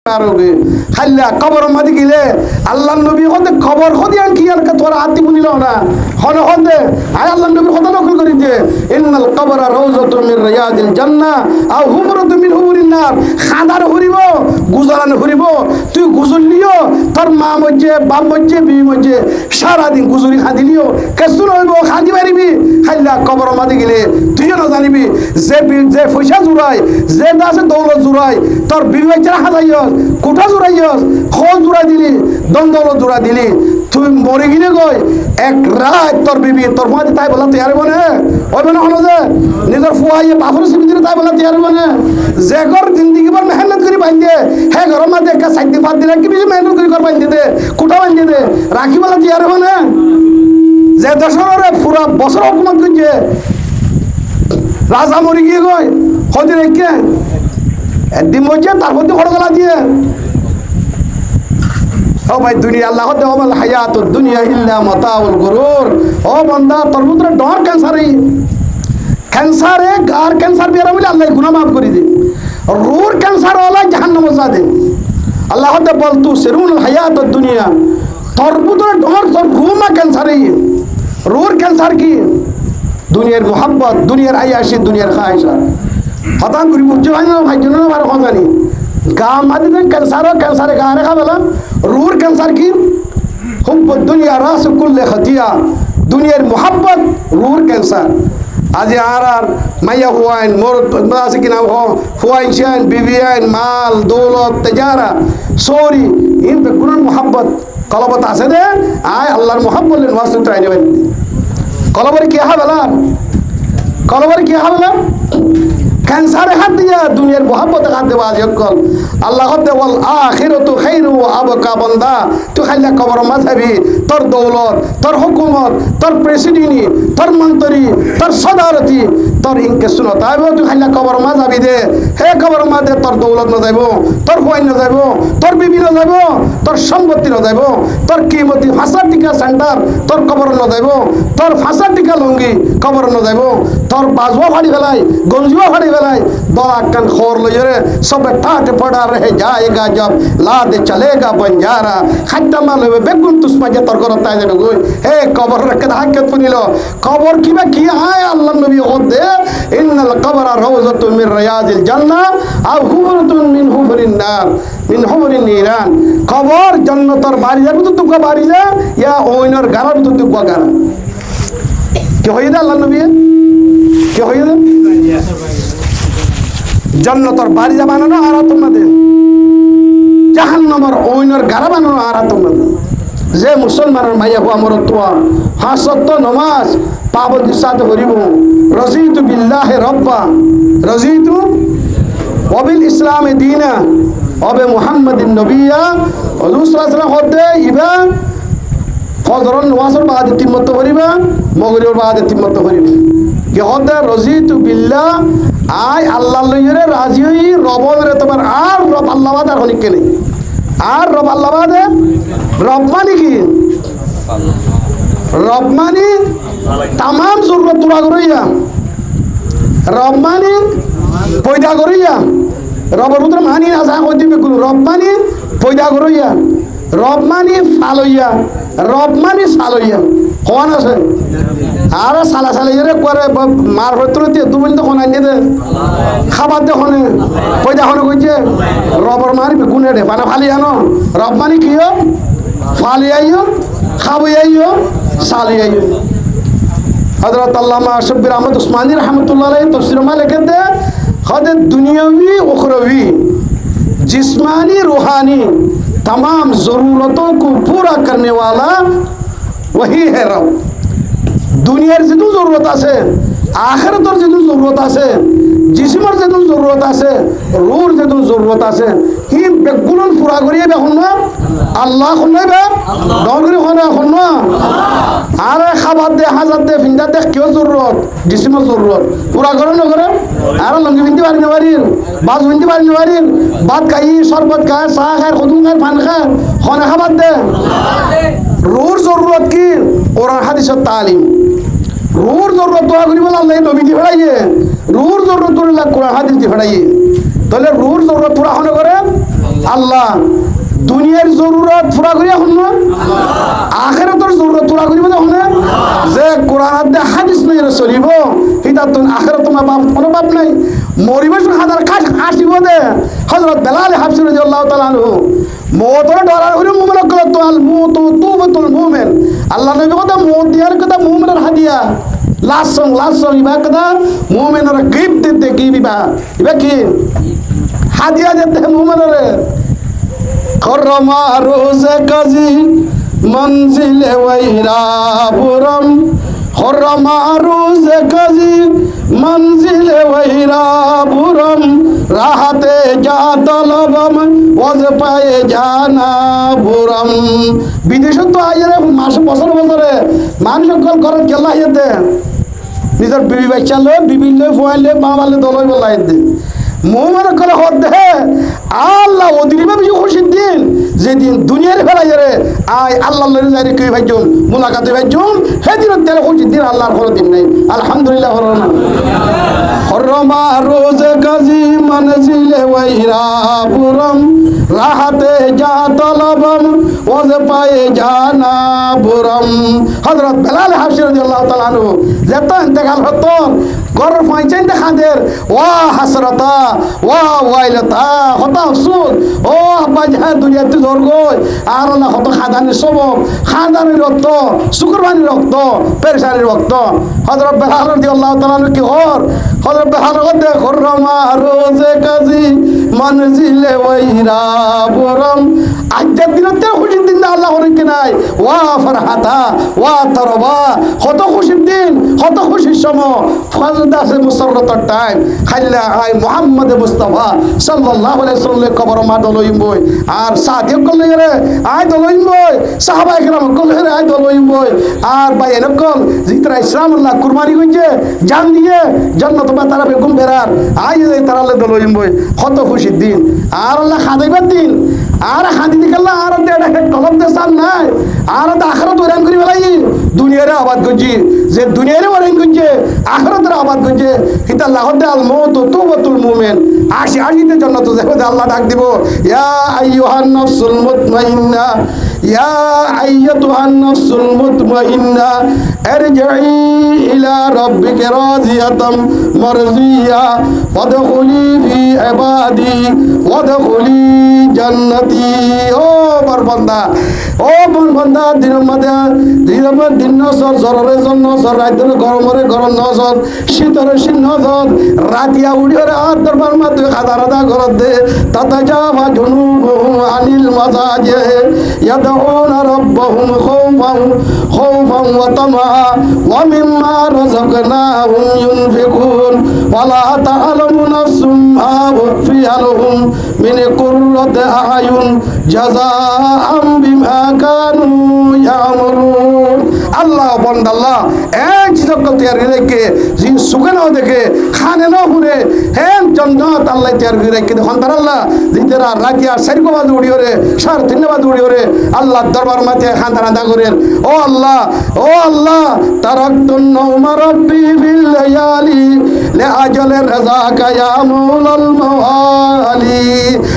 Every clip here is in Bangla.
আরোগে খাইলা কবর মাদি গিলে আল্লাহ নবী হতে খবর হদিয়ান কি আর তোর হাতি বুনিল না হন হতে আয় আল্লাহ নবী হতে নকল করি দে ইন্নাল কবরা রাউযাতুম মির রিয়াদিল জান্নাহ আও হুফরাতুম মিন হুবুরিন নার খাদার হরিব গুজরান হরিব তুই গুজরলিও তোর মা মজ্জে বাপ মজ্জে বি মজ্জে সারা দিন গুজরি খাদিলিও কেসু হইব খাদি পারিবি খাইলা কবর মাদি গিলে তুইও না জানিবি যে পয়সা জুড়াই যে দাসে দৌলত জুড়াই তোর বিবি বাচ্চারা হাজাইয়স কোঠা জোড়াইয়স খোঁজ জোড়া দিলি দন্দল জোড়া দিলি তুই মরে গিয়ে গই এক রাত তোর বিবি তোর ফুয়া তাই বলা তৈরি বনে ওই মানে হলো যে নিজের ফুয়াইয়ে বাপর সিবি দিলে তাই বলা তৈরি বনে যে ঘর জিন্দিগি পর মেহনত করে বাঁধে হে ঘরের মধ্যে একটা সাইডে পাত দিলে কি বেশি মেহনত করে ঘর বাঁধে দে কোঠা বাঁধে দে রাখি বলা তৈরি বনে যে দেশের পুরা বছর হুকুমত করছে রাজা মরে গিয়ে গই হদি রেখে একদিন মরছে তার মধ্যে খড়গলা দিয়ে ও ভাই দুনিয়া আল্লাহ দেওয়াল হায়াতুদ দুনিয়া ইল্লা মাতাউল গুরুর ও বান্দা তোর ভিতরে ডর ক্যান্সারে গার ক্যান্সার বেরা বলে আল্লাহ গুনাহ মাফ করে দে রুর ক্যান্সার হলো জাহান্নামে যা দে আল্লাহ তে বল তু সিরুল হায়াতুদ দুনিয়া তোর ভিতরে ডর তোর রুমা ক্যান্সারে রুর ক্যান্সার কি দুনিয়ার মোহাব্বত দুনিয়ার আয়াশি দুনিয়ার খায়শা হঠাৎ করে বুঝতে হয় না ভাই জন্য আমার কথা নেই গা মাঝে ক্যান্সারে গা রেখা বলা রুর ক্যান্সার কি হুব্ব দুনিয়া রাস কুল্লে খতিয়া দুনিয়ার মোহাব্বত রুর ক্যান্সার আজ আর মাইয়া হুয়াইন মোর আছে কিনা হুয়াইন শাইন বিবিয়াইন মাল দৌলত তেজারা সরি ইন पे कुरान मोहब्बत কলবত আছে দে আয় আল্লাহর মোহাব্বত লেন ওয়াসু ট্রাইনে বাই কলবরে কি হবে কলবরে কি হবে ক্যান্সারে হাত দিয়া দুনিয়ার মোহাব্বতে হাত দেওয়া যকল আল্লাহ দেওয়াল আখিরাতু খায়রু ওয়া আবকা বান্দা তুই খাইলা কবর মাঝাবি তোর দৌলত তোর হুকুমত তোর প্রেসিডেন্ট তোর মন্ত্রী তোর সদারতি তোর ইনকে শুনো তাইব তুই খাইলা কবর মাঝাবি দে হে কবর মাঝে তোর দৌলত না যাইব তোর হুয়াই না যাইব তোর বিবি না যাইব তোর সম্পত্তি না যাইব তোর কিমতি ফাঁসার টিকা সেন্টার তোর কবর না যাইব তোর ফাঁসার টিকা লুঙ্গি কবর না যাইব তোর বাজুয়া ফাড়ি ফেলাই গঞ্জুয়া ফাড়ি ফেলাই দলা কান খোর লইরে সবে ঠাট পড়া রহে যায়গা জব লাদ চলেগা বঞ্জারা খাদ্দা মালবে বেগুন তুসমাজে তোর ঘর তাই যাবে গই হে কবর রেখে হাক্কাত পুনিল কবর কিবা কি আয় আল্লাহ নবী ওদে ইন্নাল কবরা রাউযাতুম মির রিয়াদিল জান্নাহ আও হুফরাতুন মিন হুফরিন নার মিন হুফরিন নিরান কবর জান্নাতের বাড়ি যাবে তো তুকা বাড়ি যা ইয়া ওইনর গারার তো তুকা গারা কি হই দা আল্লাহ নবী কি হই দা জান্নাতের বাড়ি যা বানানো আর তোমাদের জাহান্নামের ওইনর গারা বানানো আর তোমাদের যে মুসলমানের মাইয়া হুয়া মর তোয়া হাসত নমাজ পাবন্দি সাথে হরিব রাজিতু বিল্লাহি রাব্বা রাজিতু ওয়াবিল ইসলামে দীনা ওয়াবে মুহাম্মাদিন নবিয়্যা হুজুর সাল্লাল্লাহু আলাইহি ওয়াসাল্লাম হতে ইবা ফজরন নামাজের বাদে তিমত করিবা মগরিবের বাদে তিমত করিবা কি হতে রাজিতু বিল্লাহ আই আল্লাহ লইরে রাজি হই রবরে তোমার আর রব আল্লাহ বাদ আর হনিকে নেই আর রব আল্লাহ বাদে রব মানে কি রব মানে তাম জরুরত পুরা করিয়া রব মানে পয়দা করিয়া রবের ভিতরে মানি আছে কই দিবে কোন রব মানে পয়দা করিয়া রব মানে ফালইয়া রব মানে সালইয়া কোন আছে আর সালা সালাইরে করে মার ভিতরে দিয়ে দুবিন তো কোন আইনে দে খাবার দে কোনে পয়দা কোনে কইছে রবর মারবে গুনে দে পানা ফালি আনো রব মানে কিও ফালি আইও খাবই আইও সালি আইও হযরত আল্লামা শব্বির আহমদ উসমানী रहमतुल्लाह अलैहि तफसीर में लिखे थे खुद दुनियावी उखरवी जिस्मानी रूहानी तमाम ज़रूरतों को पूरा करने वाला वही है रब दुनियार जितू ज़रूरत আছে আখিরাতের जितू ज़रूरत আছে जिस्मर जितू ज़रूरत আছে রূহর जितू ज़रूरत আছে হি বেগুন পুরা করিয়ে দেখুন না আল্লাহ শুনবে ডগরি কোন এখন না আর খাবার দে হাজার দে ফিন্দা দে কিও জরুরত জিসিমর জরুরত পুরা করে না করে আর লঙ্গি বিনতে পারি না পারি বাজ বিনতে পারি না পারি ভাত খাই শরবত খাই চা খাই খুদুম খাই পান খাই খানা খাবার দে রুর জরুরত কি কোরআন হাদিসের তালিম রুর জরুরত দোয়া করি বলে আল্লাহ নবী দি ফেড়াইয়ে রুর জরুরত তোর কোরআন হাদিস দি ফেড়াইয়ে তাহলে রুর জরুরত পুরা হনে করে আল্লাহ দুনিয়ার জরুরত পুরা করি এখন না আখিরাতের জরুরত পুরা করিব এখন যে কোরআন হাদিস নাই চলিব সেটা তো আখিরাত তোমার বাপ কোনো বাপ নাই মরিবেশ হাজার কাজ আসিব দে হযরত বেলাল হাবশী রাদিয়াল্লাহু তাআলা আনহু মওতর ডরার হইল মুমিন কল তো আল মউত তুবাতুল মুমিন আল্লাহ নবী কথা মউত দিয়ার কথা মুমিনের হাদিয়া লাস্ট সং ইবা কথা মুমিনের গিফট দিতে কি ইবা কি হাদিয়া দিতে মুমিনের খরমা রোজে কাজী মঞ্জিলে ওয়াইরাপুরম খরমা রোজে কাজী মঞ্জিলে ওয়াইরাপুরম রাহাতে যা তলবম ওয়াজ পায়ে জানা বুরম বিদেশ তো আইরে মাস বছর বছরে মানুষ কল করে কেলা আইতে নিজের বিবি বাচ্চা লয় বিবি লয় ফুয়াইলে বাবালে দলই বলাই দে মোমের করে হদ দে আল্লাহ ওদিনই বেশি খুশির দিন যেদিন দুনিয়ার ফেলাই রে আয় আল্লাহ যাই কেউ ভাইজুম মুলাকাতে ভাইজুম সেদিন তেল খুশির দিন আল্লাহর কোনো দিন নেই আলহামদুলিল্লাহ হরমা রোজে কাজী মনজিলে ওয়াইরাপুরম রাহাতে যা তলবম ওয়াজ পায়ে জানা বুরম হযরত বেলাল হাবশী রাদিয়াল্লাহু তাআলা আনহু যেত ইন্তেকাল হতো গরর পয়চাইন দেখাদের ওয়া হাসরাতা ওয়া ওয়াইলাতা কত আফসোস ও আব্বা জাহান দুনিয়াতে জোর গই আর না কত খাদানের সবব খাদানের রক্ত শুকরবানির রক্ত পেরেশানির রক্ত হযরত বেলাল রাদিয়াল্লাহু তাআলা আনহু কি হর হযরত বেলাল দে খরমা রোজে কাজী মনজিলে ওয়াইরাপুরম আজকের দিনতে খুশির দিন আল্লাহ হরিকে নাই ওয়া ফরহাতা ওয়া তরবা কত খুশির দিন কত খুশির সময় ফজদাসে মুসররতর টাইম খাইলা আই মুহাম্মদ মুস্তাফা সাল্লাল্লাহু আলাইহি ওয়াসাল্লাম কবর মা দলইম বই আর সাদিক কল রে আই দলইম বই সাহাবায়ে কেরাম কল রে আই দলইম বই আর ভাই এনেকল জিতরা ইসলাম আল্লাহ কুরবানি কইছে জান দিয়ে জান্নাত বা তারা বেগম বেরার আই তারালে দলইম বই কত খুশির দিন আর আল্লাহ খাদাইবার দিন আর খাদি দিকাল্লা আর দেড় কলম দে সাল নাই আর আখিরাত ওরান করি বেলাই দুনিয়ারে আবাদ করছি যে দুনিয়ারে ওরান করছে আখিরাতের আবাদ করছে হিতা লাহদ আল মউত তুবাতুল মুমিন আশিতে জান্নাত যাবে আল্লাহ ডাক দিব ইয়া আইয়ুহান নাফসুল মুতমাইন্না ইয়া আইয়াতুহান নাফসুল মুতমাইন্না ইরজিই ইলা রাব্বিকা রাদিয়াতাম মারজিয়া ওয়াদখুলি ফি ইবাদি ওয়াদখুলি জান্নাতি ও বরবান্দা ও বরবান্দা দিনের মধ্যে দিন নজর জরের জন্য নজর রাতের গরমরে গরম নজর শীতরে শীত নজর রাতিয়া উড়িয়ে আর দরবার মধ্যে খাদা রাদা ঘর দে তাতা যাওয়া জুনুবুহুম আনিল মাজাজে ইয়াদউনা রাব্বাহুম খাউফান ওয়া তামা ওয়া মিম্মা রাযাকনাহুম ইউনফিকুন ওয়ালা তা'লামু নাফসুম মা উখফিয়া লাহুম মিন কুররাতি আ'য়ুন জাযাআম বিমা কানু ইয়ামালুন আল্লাহ বন্দাল্লাহ এক জিসকল তৈরি রেখে জিন সুগানো দেখে খানে না হুরে হেন জান্নাত আল্লাহ তৈরি রেখে দেখুন তার আল্লাহ জিতেরা রাতিয়া সারিকো বাজ উড়ি ওরে সার তিনবাদ উড়ি ওরে আল্লাহ দরবার মাঠে খান্তা রান্দা করেন ও আল্লাহ তারাক্তুন নাওমা রাব্বি ফিল লায়ালি লিআজালি রাযাকা ইয়া মাওলাল মাওয়ালি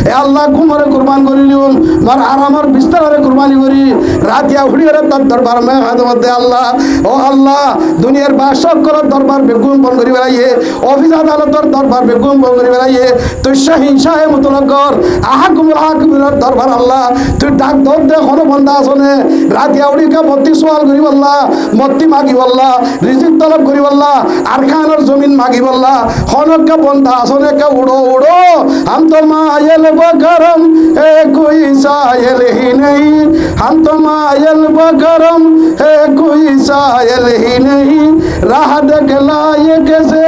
এ আল্লাহ ঘুমরে কুরবান করিলিম মার আরামর বিস্তারে কুরবানি করি রাতিয়া উড়ি ওরে তার দরবার মে হাদমতে আল্লাহ ও আল্লাহ দুনিয়ার বাসক করার দরবার বেগুন বন করি বেড়াইয়ে অফিস আদালতের দরবার বেগুন বন করি বেড়াইয়ে তুই শাহে মুতলকর আহাকুমুল হাকিমের দরবার আল্লাহ তুই ডাক দর দে কোনো বন্ধা আসনে রাতিয়া উড়িকা মত্তি সোয়াল করি বললা মত্তি মাগি বললা রিজিক তলব করি বললা আর খানোর জমিন মাগি বললা হনকা বন্ধা আসনে কে উড়ো हम तो मायल बकरम है कोई सायल ही नहीं हम तो मायल बकरम है कोई सायल ही नहीं राह दिखलाए कैसे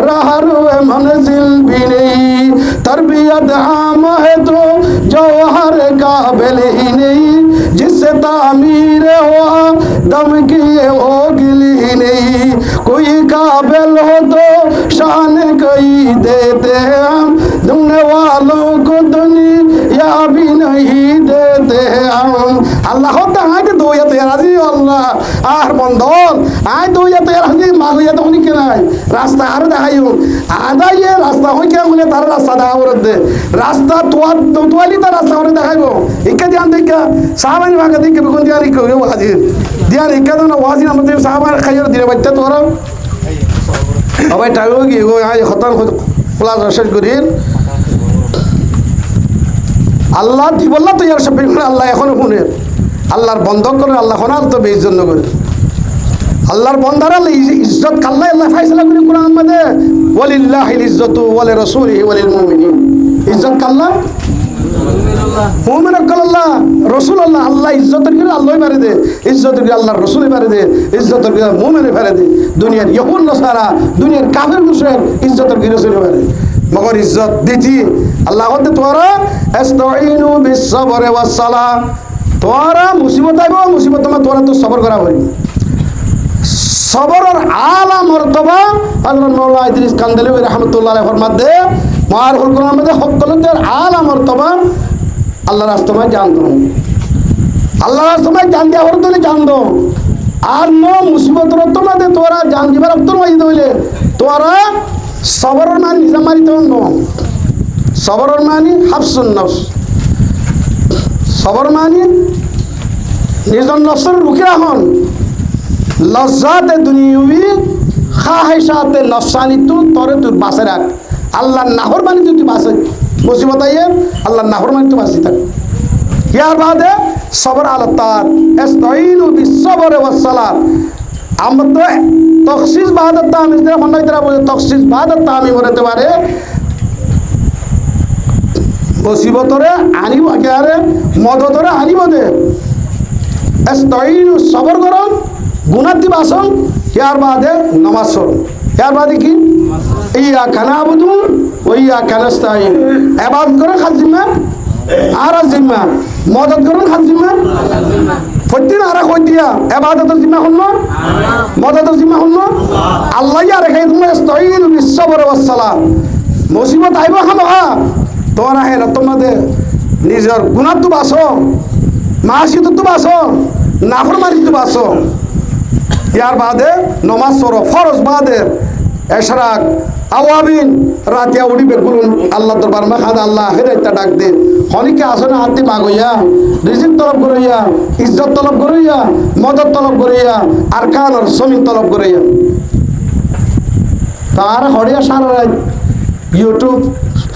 राह रुए मंजिल भी नहीं तरबियत आम है तो जौहर काबिल ही नहीं जिससे तामीर हुआ दम किए हो गिली ही नहीं कोई काबिल हो तो शान कई देते हम दुनिया वालों को दुनिया भी नहीं देते हम अल्लाह ताला के दो या রাজি আল্লাহ আর বন্ধন আয় তো এত রাজি মাগুয়া তখন কে নাই রাস্তা আরো দেখাইও আদাইয়ে রাস্তা হই কে বলে তার রাস্তা দেখা করে দে রাস্তা তোয়ালি তার রাস্তা করে দেখাইবো ইকা ধ্যান দেখা সাহাবানি ভাগে দেখে কোন দিয়ার ইকে হাজির দিয়ার ইকা তো না ওয়াজি আমাদের সাহাবার খাইয়ে দিলে বাচ্চা তোরা সবাই টাইমও কি গো আয় খতম ক্লাস শেষ করি আল্লাহ দিবল্লা তো ইয়ার সব আল্লাহ এখনো শুনে আল্লাহর বন্ধক করে আল্লাহ খনাল তো বেশ জন্য করে আল্লাহর বন্দারা ইজ্জত কাল্লা আল্লাহ ফাইসালা করে কোরআন মধ্যে ওয়ালিল্লাহিল ইজ্জতু ওয়ালি রাসূলিহি ওয়ালিল মুমিনিন ইজ্জত কাল্লা মুমিন আল্লাহ রাসূল আল্লাহ আল্লাহ ইজ্জতের করে আল্লাহই পারে দে ইজ্জতের করে আল্লাহর রাসূলই পারে দে ইজ্জতের করে মুমিনে পারে দে দুনিয়ার ইহুদ নাসারা দুনিয়ার কাফির মুশরিক ইজ্জতের করে রাসূলই পারে মগর ইজ্জত দিতি আল্লাহ বলতে তোরা আস্তাইনু বিস সাবরি ওয়াস সালাহ তোরা মুসিবত আইব মুসিবত তোরা তো সবর করা হই সবরের আলা মর্তবা হযরত মাওলানা ইদ্রিস কান্দালভী রাহমাতুল্লাহ আলাইহি ফরমাতে মারহুল কোরআন মধ্যে হকলতের আলা মর্তবা আল্লাহর রাস্তায় জানতো আল্লাহর রাস্তায় জান দিয়া হরতলে জানতো আর নো মুসিবতর তোমাদে তোরা জান দিবার অন্তর হইতে হইলে তোরা সবরের মান নিজে মারিতে হন সবরের মানি হাফসুন নফস সবর মানি নিজের নফসের রুখে রাখুন লজ্জাতে দুনিয়াবি খাহিশাতে নফসানি তোরে তুই বাঁচে রাখ আল্লাহর নাফরমানি তুই বাঁচে মুসিবত আইয়ে আল্লাহর নাফরমানি তুই বাঁচি থাক ইয়ার বাদে সবর আলা তাআত ইস্তাইনু বিস-সাবরি ওয়াস-সালাত আমরা তো তখসিস বাহাদত তামিজ দে ফন্ডা ইতরা বলে তখসিস বাহাদত তামি বলতে পারে মুসিবতরে আনিব আরে মদতরে আনিব দে ইস্তাইনু সবর করুন গুনাহ দি বাসন ইয়ার বাদে নামাজ পড়ুন ইয়ার বাদে কি ইয়াকা নাবুদু ওয়া ইয়াকা নাস্তাইন ইবাদত করে খাজিমা আর জিম্মা মদত করুন খাজিমা ফতিন আর কই দিয়া ইবাদতের জিম্মা হল মদতের জিম্মা হল আল্লাহ ইয়া রেখে তুমি ইস্তাইনু বিস-সাবরি ওয়াস-সালাহ মুসিবত আইব খামা তোরা হে তোমাদের নিজের গুনাহ তো বাসো মাসি তো বাসো নাফরমানি তো বাসো ইয়ার বাদে নমাজ পড়ো ফরজ বাদে এশরাক আওয়াবিন রাতিয়া উড়িবে গুলুন আল্লাহ দরবার মা খাদা আল্লাহ হেরাইতা ডাক দে হনিকে আসনে হাতে মাগইয়া রিজিক তলব করিয়া ইজ্জত তলব করিয়া মদত তলব করিয়া আরকান আর জমিন তলব করিয়া তার হড়িয়া সারা রাত ইউটিউব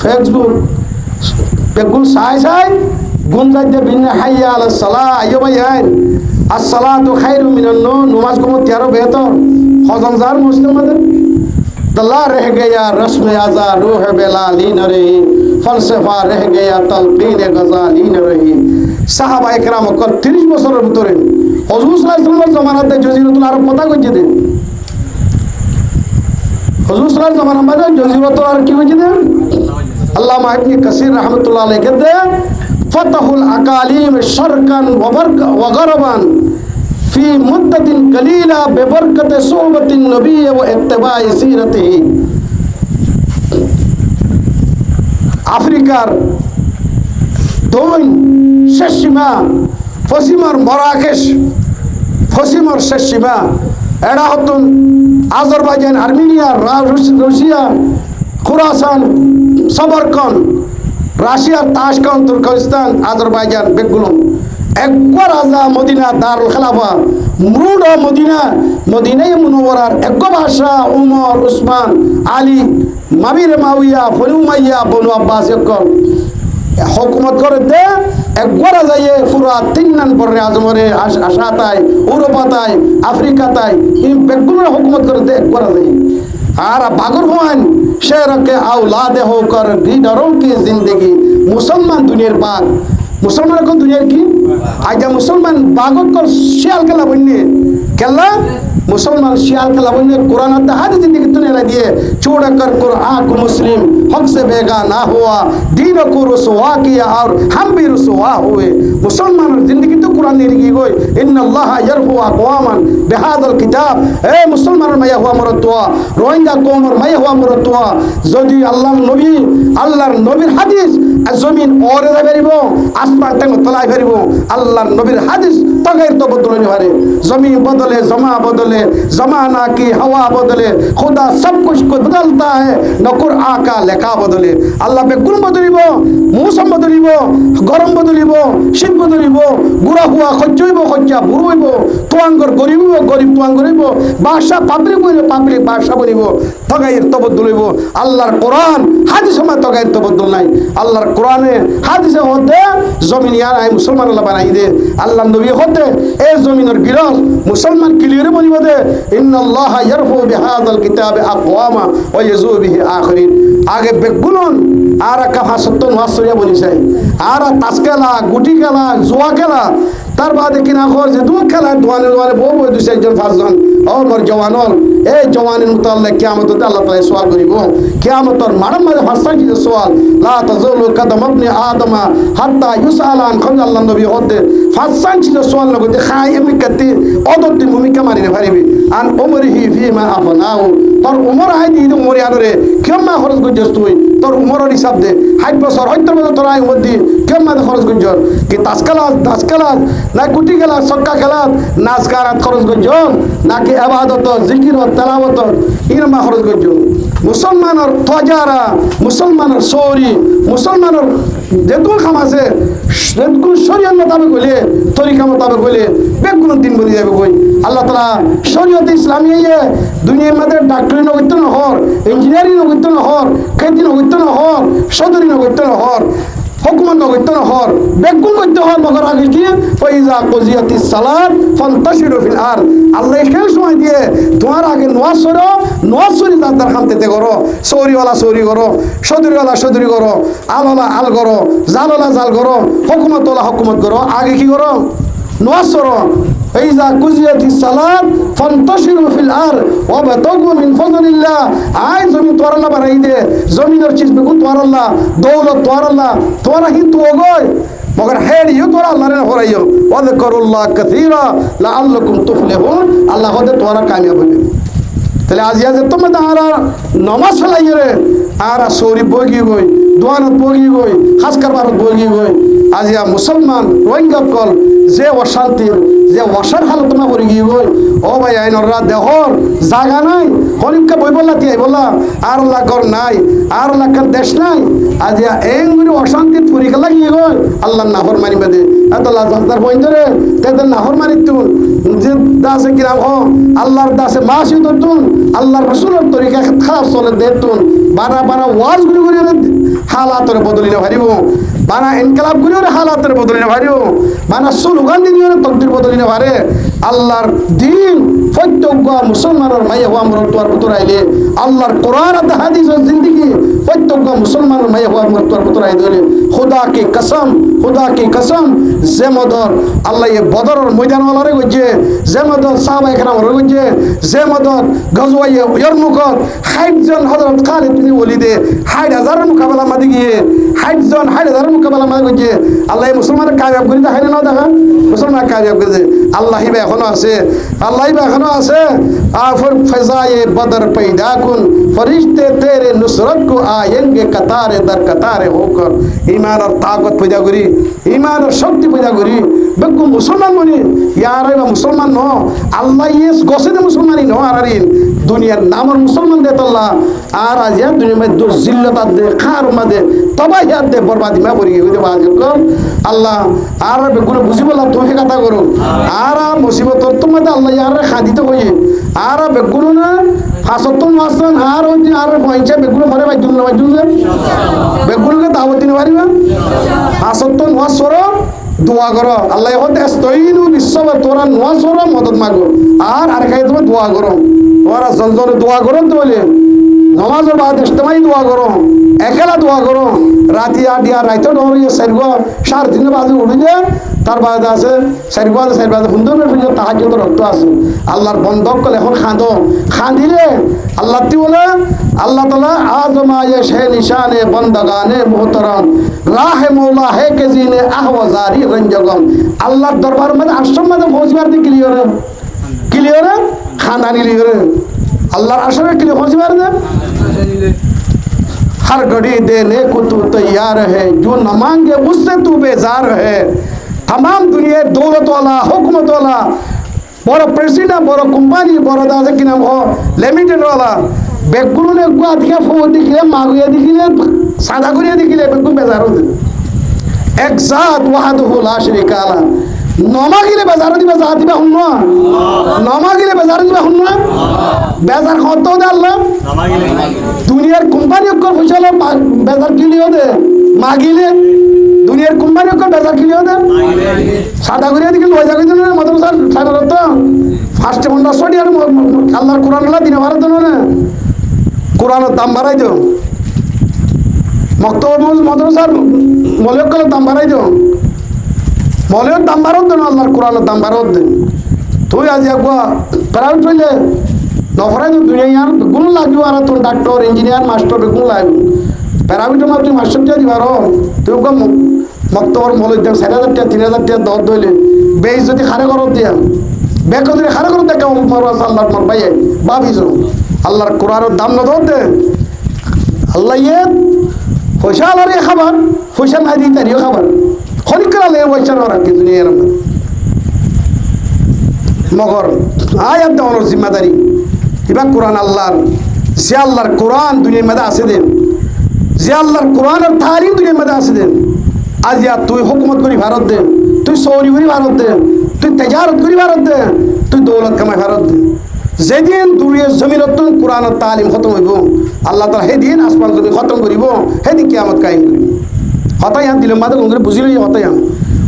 ফেসবুক বেগুন সাই সাই গুনজাই দে বিন হাইয়া আলাস সালাহ আইয়ো ভাই আইন আসসালাতু খায়রুম মিনান নওম নমাজ কম তেরো বেহতর খজন জার মুসলিম মধ্যে दल्ला रह गया रस्म आज़ा रूह बेलाली न रही फलसफा रह गया तलकीन गजाली न रही साहबा एकराम কর 30 বছরের ভিতরে হুজুর সাল্লাল্লাহু আলাইহি ওয়াসাল্লামের জামানাতে জজিরাতুল আরব কথা কইছে দেন হুজুর সাল্লাল্লাহু আলাইহি ওয়াসাল্লাম বাদে জজিরাতুল আরব কি কইছে দেন আল্লামা ইবনে কাসির রাহমাতুল্লাহ আলাইহি কে ফতহুল আকালিম শারকান ওয়া গরবান في مدة قليلة ببركة صحبة النبي واتباع سيرته আফ্রিকার দোন শেষ সীমা পশ্চিমার মরাকেশ পশ্চিমার শেষ সীমা এরা হতুন Azerbaijan Armenia Russia Khurasan Samarkand রাশিয়ার তাশকান্ত তুর্কস্তান আজারবাইজান বেগুলো একবার রাজা মদিনা দারুল খেলাফা মৃড মদিনা মদিনায় মুনওয়ারার এক ভাষা উমর উসমান আলী মাবির মাউইয়া বনু উমাইয়া বনু আব্বাস হুকুমত করে দে একবার যাইয়ে পুরা 3 নম্বর আজমরে আশাতায় ইউরোপাতায় আফ্রিকাতায় এই বেগুলোর হুকুমত করে দে একবার যাইয়ে আর বাগর হুয়ান শের के औलाद होकर लीडरों की जिंदगी मुसलमान दुनियार बाग मुसलमान को दुनियार की आज मुसलमान बागों को शियाल के बन्ने केला मुसलमान शियाल के बन्ने कुरान आता हर जिंदगी दुनिया ला दिए छोड़ कर कुरान को मुस्लिम हक से बेगाना हुआ दीन को रसवा किया और हम भी रसवा हुए मुसलमान जिंदगी तो कुरान ने लिखी गई इन्ना अल्लाह यरफु अक़वामन बिहादल किताब ए मुसलमान माया हुआ मरतवा रोहिंग्या कौम माया हुआ मरतवा যদি আল্লাহর নবীর হাদিস জমিন ওরে যাই পারিব, আসমান টেঙ্গ তলায় পারিব। আল্লাহর নবীর হাদিস তগাইর তো বদল হইতে পারে। জমিন বদলে, জমানা কি হাওয়া বদলে, খুদা সব কুছ को बदलता है, न कुरआन का লেখা বদলে। আল্লাহ বেগুন বদলিব, মৌসুম বদলিব, গরম বদলিব, শীত বদলিব, বুড়া হুয়া সহ্য হইব, সহ্য বুড়ো হইব, তোয়াঙ্গর গরিব হইব, গরিব তোয়াঙ্গর হইব, বাদশা পাবলিক হইব, পাবলিক বাদশা বনিব। তগাইর তো বদল হইব। আল্লাহর কোরআন হাদিস সময় তগাইর তো বদল নাই। আল্লাহর কোরআনে হাদিসে হতে জমিন ইয়ার আই মুসলমান আল্লাহ বানাই দে। আল্লাহ নবী হতে এই জমিনের গিরস মুসলমান ক্লিয়ারে বনিব দে। ইন্নাল্লাহা ইয়ারফু বিহাযাল কিতাবে আকওয়ামা ওয়া ইয়াযু বিহি আখিরিন। আগে বেগুন আর কাফা সত্তর ওয়াসরিয়া বলিছে, আর তাস খেলা, গুটি খেলা, জুয়া খেলা, তার বাদে কিনা খর যে দু খেলা দোয়ানে দোয়ানে বউ বউ দুই চারজন পাঁচজন ও মোর জওয়ানল এই জওয়ানের মুতাল্লিক কিয়ামতে আল্লাহ তাআলা সওয়াল করিব। কিয়ামতর মারার মাঝে ফাঁসা কি সওয়াল, লা তাযুলু কদম ইবনে আদম হাত্তা ইউসআল আন খাম। আল্লাহ নবী হতে ফাঁসা কি সওয়াল নগদে খাই এমি কতি অদতি ভূমিকা মারিনে পারিবি। আন উমরিহি ফিমা আফনাহু, তোর উমর আই দি উমর আনরে কেমন খরচ করছস তুই? তোর উমরের হিসাব দে। 60 বছর 70 বছর তোর আই উমর দি কেমন খরচ করছস? কি তাস খেলা না গুটি খেলা, ছক্কা খেলা, নাচ গানাত খরচ করছস নাকি ইবাদত, জিকির, তেলাওয়াত ইরমা খরচ করছস? মুসলমানের তজারা, মুসলমানের সৌরি, মুসলমানের যেতুন খাম আছে যেতুন শরীয়ত মোতাবেক হইলে, তরিকা মোতাবেক হইলে বেগুন দিন বলি যাবে কই। আল্লাহ তাআলা শরীয়ত ইসলামী দুনিয়ার মধ্যে ডাক্তারি নগত্য নহর, ইঞ্জিনিয়ারিং নগত্য নহর, খেতি নগত্য নহর, সদরি নগত্য নহর, হুকুমত নগত্য নহর, বেগুন করতে হর মগর আগে কি ফাইজা কুজিয়াতিস সালাত ফান্তাশিরু ফিল আরদ। আল্লাহ সেই সময় দিয়ে তোমার আগে নোয়াজ সরি তার খামতেতে করো, সৌরিওয়ালা সৌরি করো, সদরিওয়ালা সদরি করো, আলওয়ালা আল করো, জালওয়ালা জাল করো, হুকুমতওয়ালা হুকুমত করো। আগে কি করো? নোয়াজ করো। ফাইজা কুজিয়াতিস সালাত ফান্তাশিরু ফিল আরদ ওয়াবতাগু মিন ফাদলিল্লাহ। আই জমিন তোর আল্লাহ বানাই দে, জমিনের চিজ বেগুন তোর আল্লাহ, দৌলত তোর আল্লাহ, তোরা কিন্তু ওগয় মগর হেড়িও তোরা আল্লাহরে হরাইও। ওয়াযকুরুল্লাহ কাসীরা লাআল্লাকুম তুফলিহুন। আল্লাহ হতে তোরা কামিয়াব হইবে। তাহলে আজ যে তোমরা তাহারা নমাজ ফেলাই রে আর সৌরি বগি গই, দোয়ানত বগি গই, খাসকার বারত বগি গই। আজ মুসলমান রোহিঙ্গা কল যে অশান্তির, যে অসার হালত না করে গিয়ে গই। ও ভাই আইনরা দেহর জাগা নাই, হরিমকে বই বললা তিয়াই বললা আর লাগার নাই, আর লাগার দেশ নাই। আজ এই অশান্তির পরীক্ষা লাগিয়ে গই আল্লাহ নাহর মারি বেদে এত লাজার বই ধরে তাদের নাহর মারি তুন যে দাসে কিরাম হ আল্লাহর দাসে মাসি তুন আল্লাহর রসুলের তরিকা খারাপ চলে দে তুন বানা বানা ওয়াজ গুলি করে হালাতের বদলি না ভারিব, বানা ইনকালাব গুলি হালাতের বদলি না ভারিব, বানা স্লোগান দিয়ে তকদির বদলি না ভারে। আল্লাহর দিন প্রত্যেক মুসলমানের মাইয়া হওয়া মরত্বর পুত্র আইলে আল্লাহর কোরআন আর হাদিসের জিন্দেগি প্রত্যেক মুসলমানের মাইয়া হওয়া মরত্বর পুত্র আইলে খুদা কি কসম যে মদর আল্লাহ বদরের ময়দানওয়ালারে গজে, যে মদর সাহাবায়ে কেরামরে গজে, যে মদর গজওয়ায়ে ইয়ারমুকত 60 জন হযরত খালিদ বিন ওয়ালিদে 60,000 মুকাবেলা মাদি গিয়ে 60,000 মুকাবেলা মাদি গজে আল্লাহ মুসলমানের কামিয়াব করে দেখায় না দেখা মুসলমান কামিয়াব করে আল্লাহ বা এখনো আছে, আল্লাহ বা এখনো আছে। আফর ফজায়ে বদর पैदा कुन फरिश्ते तेरे नुसरत को आएंगे कतारे दर कतारे होकर। ईमान और ताकत पैदा करी, ईमान और शक्ति पैदा करी बेगु मुसलमान बनी यार मुसलमान न আল্লাহ ইয়েস গসে দে মুসলমানি ন আরিন দুনিয়ার নামর মুসলমান দে আল্লাহ আর আজ দুনিয়া মে দুর জিল্লাত দে খার মদে তবাহিয়াত দে বরবাদি মে করি ওই বাজ কর আল্লাহ আর বেগুন বুঝিবলা তুমি কথা করো আর মুসিবত তোমাদের আল্লাহ আর খাদিত হই আর বেগুন না হাসতন মাসন আর ওই আর পয়সা বেগুন পরে বাইজুল না বাইজুল বেগুনকে দাওয়াত দিতে পারিবা হাসতন ওয়াসর দোয়া করো আল্লাহ হতে আস্তাইনু বিসসাবর তোরা নোয়াজ করো মদদ মাগো আর খাই তুমি দোয়া করো তোরা জলজলে দোয়া করো তো বলে নামাজের বাদ ইজতিমাই দোয়া করো একলা দোয়া করো রাতি 8 রাইতো ডরিয়ে সারগ 3:30 বাজে উঠিলে তার বাদ আছে সারবাদ সুন্দর করে তাহাজ্জুদ রক্ত আছে আল্লাহর বন্ধক কল এখন খাঁদিলে আল্লাহ তি বলে আল্লাহ তাআলা আজমায়ে শে নিশানে বন্দগানে মুহতারাম রাহে মওলা হে কে জিনে আহওয়াজারি রঞ্জগম। আল্লাহর দরবার মধ্যে আশ্রম মধ্যে পৌঁছবার দি ক্লিয়ার খানানি লিওরে আল্লাহর আসরে ক্লিয়ার পৌঁছবার দে हर घड़ी देने को तू तैयार है, जो न मांगे उससे तू बेजार है। तमाम दुनिया दौलत वाला, हुकूमत वाला, বড় প্রেসিডেন্ট, বড় কোম্পানি, বড় দাদা কিনা লিমিটেড ওয়ালা বেগুলো আজকে ফো দেখিলে মাগুয়া দেখিলে সাদা করিয়া দেখিলে বেগু বেজার হতে এক জাত ওয়াহাদুহু লা শারীকা লা নমাগিলে বেজার দিবা জাত দিবা হুন না নমাগিলে বেজার দিবা হুন না বেজার কত দে আল্লাহ নমাগিলে দুনিয়ার কোম্পানি কো ফসল বেজার কিলিও দে মাগিলে দুনিয়ার কোম্পানি কো বেজার কিলিও দে মাগিলে সাদা করিয়া দেখিলে ওই জায়গায় না মাদ্রাসার সাধারণত ফার্স্ট মন্ডা সডি আর আল্লাহর কোরআন লা দিনা ভারত না কোরআনের দাম বাড়াই দাও মক্তব মাদ্রাসার মৌলকের দাম বাড়াই দাও মৌলের দাম বাড়াও দেন আল্লাহর কোরআনের দাম বাড়াও দেন তুই আজ একবার প্রাইভেট হইলে নফরাই তো দুনিয়ার গুণ লাগবে আর তোর ডাক্তার ইঞ্জিনিয়ার মাস্টার গুণ লাগবে প্রাইভেটের মধ্যে তুই মাস্টার দিয়ে দিবার তুই মক্তবর মৌলের দাম 4,000 টাকা 3,000 টাকা দর দইলে বেশ যদি খারে করো দিয়া বেক যদি খারে করো দেখা আল্লাহর মার ভাই ভাবিস আল্লাহর কোরআনের দাম না দে আল্লাহ ইয়ে পয়সা আলারে খাবার পয়সা না দিই তারিও খাবার খনিকরা লে পয়সা না রাখি দুনিয়ার মগর আয়াত দেওয়ানোর জিম্মাদারি এবার কোরআন আল্লাহর যে আল্লাহর কোরআন দুনিয়ার মধ্যে আছে দেন যে আল্লাহর কোরআনের তালিম দুনিয়ার মধ্যে আছে দেন আজ তুই হুকুমত করি ভারত দে তুই সৌরি করি ভারত দে তুই তেজারত করি ভারত দে তুই দৌলত কামাই ভারত দে যেদিন দুনিয়ার জমিনত কোরআনের তালিম খতম হইব আল্লাহ তাআলা সেদিন আসমান জমি খতম করিব সেদিন কিয়ামত কায়েম করিব হতায়ান দিলে মাদে গঙ্গরে বুঝিলে হতায়ান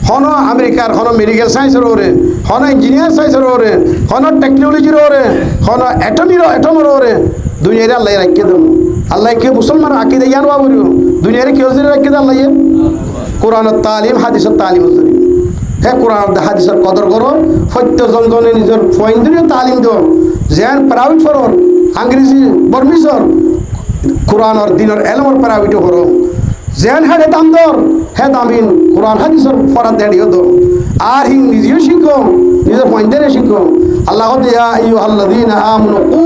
হন আমেরিকার হন মেডিকেল সায়েন্সের ওরে হন ইঞ্জিনিয়ার সায়েন্সের ওরে হন টেকনোলজির ওরে হন অ্যাটমের ওরে দুনিয়ারে আল্লাহ রাখিয়ে দেব আল্লাহ কে মুসলমান আকিদা ইয়ান বাবুরি দুনিয়ারে কেউ যদি রাখিয়ে দেয় আল্লাহ কোরআনের তালিম হাদিসের তালিম হে কোরআন হাদিসের কদর করো প্রত্যেকজন জনে নিজের ফয়েন্দ্রীয় তালিম দিও যেন প্রাইভেট ফরর আংরেজি বর্মিসর কোরআনের দিনের এলমর প্রাইভেট করো যেন হেডে দাম দর হে দামিন কোরআন হাদিসের ফরাত দেড়িও দো আর হি নিজেও শিখো নিজের ফয়েন্দ্রে শিখো আল্লাহ ইয়া আইয়ুহাল্লাযীনা আমানু কু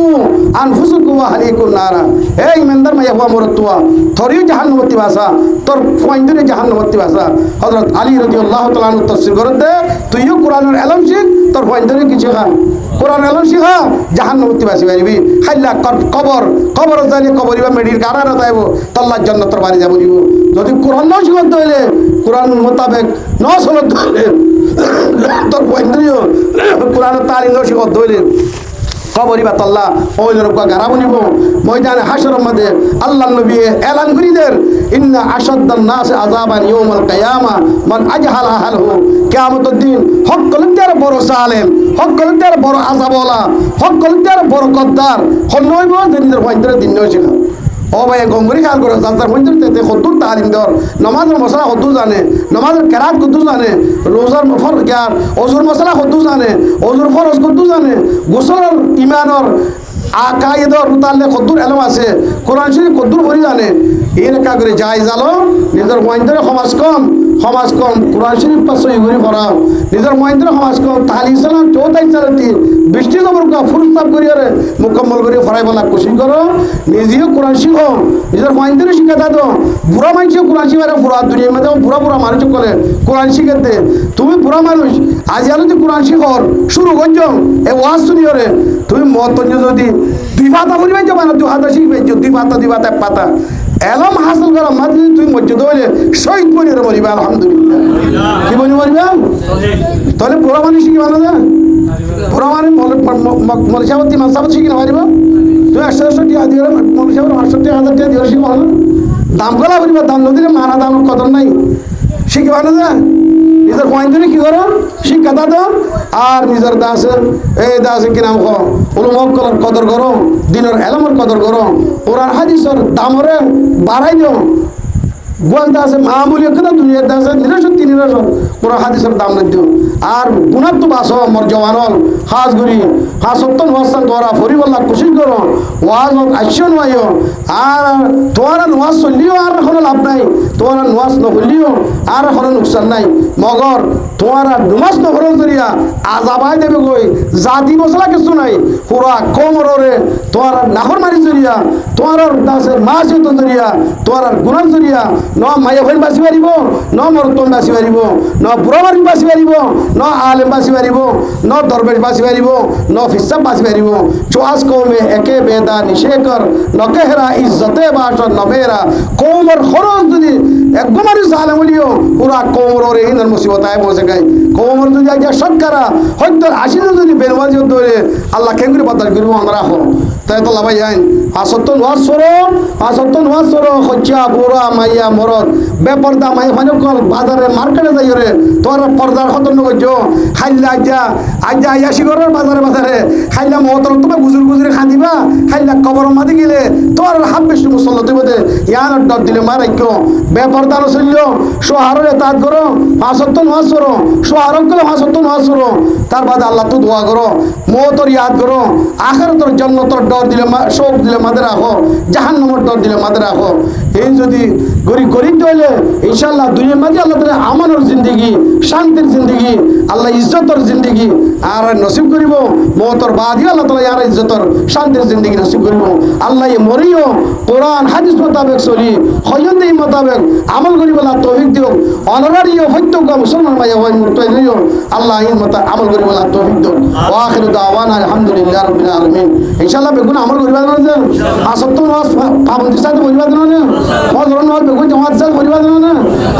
আনফুসাকুম ওয়া আহলিকুম নারা হে ইমানদার মাইয়া হুয়া মরতুয়া তোরিও জাহান্নামতি বাসা তোর ফয়েন্দ্রে জাহান্নামতি বাসা হযরত আলী রাদিয়াল্লাহু তাআলা আনহু তাফসীর করতে তুইও কোরআনের ইলম শিখ তোর ফয়েন্দ্রে কি শিখা কোরআন ইলম শিখা জাহান্নামতি বাসি পারিবি খাইলা কবর জানি কবরিবা মেডির গাড়ার তাইবো আল্লাহর জান্নাতের বাড়ি যাব দিব যদি কোরআন না শিখতে হইলে কোরআন মোতাবেক না চলতে হইলে তোর ফয়েন্দ্রিও কোরআনের তালিম না শিখতে হইলে কবরিবা আল্লাহ ওই রকম গাড়া বনিব ময়দানে হাশরের মধ্যে আল্লাহর নবী এলান করিদের ইন্না আশাদ্দান নাস আযাবান ইয়াউমাল কিয়ামা মান আজহালা আহলহু কিয়ামতের দিন হক কলতার বড় জালেম হক কলতার বড় আযাবওয়ালা হক কলতার বড় গদ্দার হনইব যে নিজের ফয়েন্দ্রে দিন না শিখা ও ভাই গঙ্গরি খাল করে যার ফয়েন্দ্রে কদ্দুর তালিম দর নামাজের মশলা কদ্দুর জানে নামাজের কেরাত কদ্দুর জানে রোজার ফরজ ওজুর মশলা কদ্দুর জানে ওজুর ফরজ কদ্দুর জানে গোসলের ইমানর আকায়েদর মুতাল্লে কদ্দুর এলম আছে কোরআন শরীফ কদ্দুর পড়ি জানে এর একা করে যায় জালো নিজের ফয়েন্দ্রে সমাজ কম কোরআন শরীফ পাঁচশো ইগুরি পড়াও নিজের মহেন্দ্র সমাজ কম তাহলে ইসলাম চৌথাই চালাতি বৃষ্টি জবর ফুরস্তাব করিয়ে মুকম্মল করে ফরাই বলা কোশিশ করো নিজেও কোরআন শিখো নিজের মহেন্দ্র শিক্ষা দাদো বুড়া মানুষও কোরআন শিখারে বুড়া দুনিয়ার মধ্যে বুড়া মানুষ করে কোরআন শিখাতে তুমি বুড়া মানুষ আজ আলো যে কোরআন শিখর শুরু করছো এ ওয়াজ শুনিও রে তুমি মত যদি দুই পাতা বলিবে যাবা না 2 হাতা শিখবে দুই পাতা পাতা এলম হাসিল করা মাঝে তুই মসজিদ হইলে শহীদ বলিয়ে বলিবে আলহামদুলিল্লাহ কি বলিবে তাহলে বুড়া মানুষ শিখি ভালো না বুড়া মানে মলিসাবতী মাসাবত শিখি না পারিব তুই 100 টাকা দিয়ে মলিসাবত 500,000 টাকা দিয়ে শিখি ভালো দাম গলা বলিবা দাম নদীরে মানা দাম কদর নাই শিখি ভালো না নিজের পয়েন্টে কি করো শিক্ষা দাদো আর নিজের দাসে কি নাম উলুমক কদর করো দিনের এলমের কদর করো কোরআন হাদিসের দামরে বাড়াই দিও গোয়ালটা আছে মামুলি একটা দুনিয়াতে আছে নিরাসত্তি নিরাসন পুরো হাদিসের দাম নাই দিও আর গুণার তো বাস মর জওয়ানল খাস করি খাসত্তন ওয়াসান তোরা ফরিবল্লা কোশিশ করো ওয়াজ আসিও নয় আর তোরা নোয়াজ চললিও আর এখন লাভ নাই তোরা নোয়াজ নকলিও আর এখন নুকসান নাই মগর তোরা নুমাজ নকরল জরিয়া আজাবাই দেবে গই জাতি মশলা কিছু নাই পুরা কোমরে তোরা নাহর মারি জরিয়া তোরা দাসে মাছ জরিয়া তোরা গুণার জরিয়া ন মায়া ভাই বাঁচি পারিব ন মরতন বাঁচি পারিব ন বুড়া মানুষ বাঁচি পারিব ন আলেম বাঁচি পারিব ন দরবেশ বাঁচি পারিব ন ফিসাব বাঁচি পারিব চোয়াজ কৌমে একে বেদা নিষেকর নকেহরা ইজ্জতে বাস নবেরা কৌমর খরচ যদি একগো মানুষ আলেম হলিও পুরা কৌমর হিন্দর মুসিবতায় পৌঁছে গাই কৌমর যদি আজ সৎকারা হয়তো 80 যদি বেরবাজি ধরে আল্লাহ কেঙ্গুরি বাতাস করবো আমরা রাখো তাই তো লাভাই আইন আসত্তন ওয়াজ সরো খচ্চা বুড়া মাইয়া মরদ বেপর্দা মাই ফানে কল বাজারে মার্কেটে যাই রে তোর পর্দার খতন নগজ খাইলা আজ্জা আইয়াসি ঘরের বাজারে খাইলা মহতর তুমি গুজুরে খাঁদিবা খাইলা কবর মাদি গেলে তোর হাত বেশি মুসল্লা তুই বোধে ইয়ান ডর দিলে মারাইক্য বেপর্দা নচল্য সোহারের তাঁত করো আসত্তন ওয়াজ সরো সোহারক গেলে আসত্তন ওয়াজ সরো তার বাদে আল্লাহ তো দোয়া করো মহতর ইয়াদ করো আখের তোর জন্নতর ডর দিলে শোক দিলে মাদে রাখো জাহান্নামের ডর দিলে মাদে রাখো এই যদি গরিব হইলে ইনশাআল্লাহ দুনিয়ার মাঝে আল্লাহ তাআলা আমানের জিন্দেগি শান্তির জিন্দেগি আল্লাহ ইজ্জতর জিন্দেগি আর নসিব করিব মওতর বাদি আল্লাহ তাআলা আর ইজ্জতর শান্তির জিন্দেগি নসিব করিব আল্লাহ মরিও কোরআন হাদিস মোতাবেক চলি খয়ন্দি মোতাবেক আমল করিবলা তৌফিক দিও অনারারিও প্রত্যেক মুসলমান ভাই হয় মুরতাই দিও আল্লাহ এই মতা আমল করিবলা তৌফিক দিও ওয়া আখিরু দাওয়ানা আলহামদুলিল্লাহি রাব্বিল আলামিন ইনশাআল্লাহ বেগুন আমল করিবা না আসত্তন ওয়াজ পাবন্দি সাথে করিবা না ফজর নামাজ বেগুন জামাত সাথে করিবা না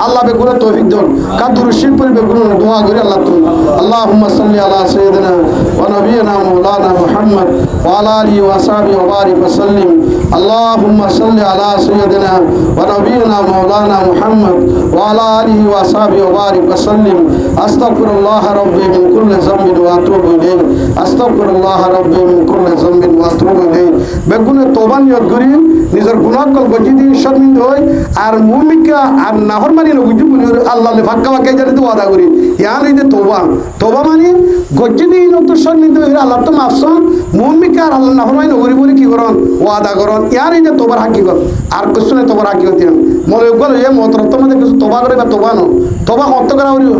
আল্লাহ বেগুন তৌফিক দিও কাদুর শির পরি বেগুন দোয়া করি আল্লাহ তুমি আল্লাহুম্মা সাল্লি আলা সাইয়্যিদিনা ওয়া নাবিয়িনা মাওলানা মুহাম্মদ ওয়া আলা আলিহি ওয়া সাহবিহি ওয়া বারিক ওয়া সাল্লিম আল্লাহুম্মা সাল্লি আলা সাইয়্যিদিনা ওয়া নাবিয়িনা মাওলানা মুহাম্মদ ওয়া আলা আলিহি ওয়া সাহবিহি ওয়া বারিক ওয়া সাল্লিম আস্তাগফিরুল্লাহ রাব্বি মিন কুল্লি যামবিন ওয়া আতুবু ইলাইহি আস্তাগফিরুল্লাহ রাব্বি মিন কুল্লি যামবিন ওয়া আতুবু ইলাইহি বেগুনে তওবা নিয়ত করি নিজের গুনাহকল গজি দি শর্মিন্দা হই আর মুমিকা আর নাফরমানি নগুজু বলি আল্লাহ লে ফাক্কা ফাক্কা জানি তো ওয়াদা করি ইয়ান হইতে তওবা মানে গজি দি নত শর্মিন্দা হই আল্লাহ তো মাফসন মুমিকা আর আল্লাহ নাফরমানি নগরি বলি কি করন ওয়াদা করন ইয়ান হইতে তওবার হাকিকত আর কুছনে তওবার হাকিকত দিন মলে গল এ মতর তোমাদের কিছু তওবা করে বা তওবা ন তওবা কত করা করিও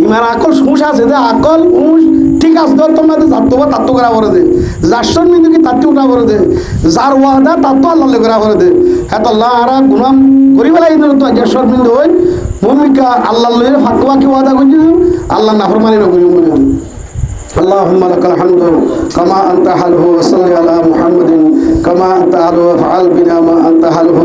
ইমান আকল হুঁশ আছে দে আকল হুঁশ ঠিক আছে ধর তোমাদের যাত্তবা তাত্ত করা করে দে যার শর্মিন্দা কি তাত্তি উঠা করে দে যার ওয়াদা তাত্ত আল্লাহ করা করে দে হ্যাঁ আল্লাহ আরা গুনাম করিবেলা এই তো যার শর্মিন্দা হই ভূমিকা আল্লাহ লইরে ফাঁকবা কি ওয়াদা করছি আল্লাহ নাফরমানি নকরি মনে হয় اللهم لك الحمد كما أنت حله وصل على محمد كما أنت حله وافعل بنا ما أنت حله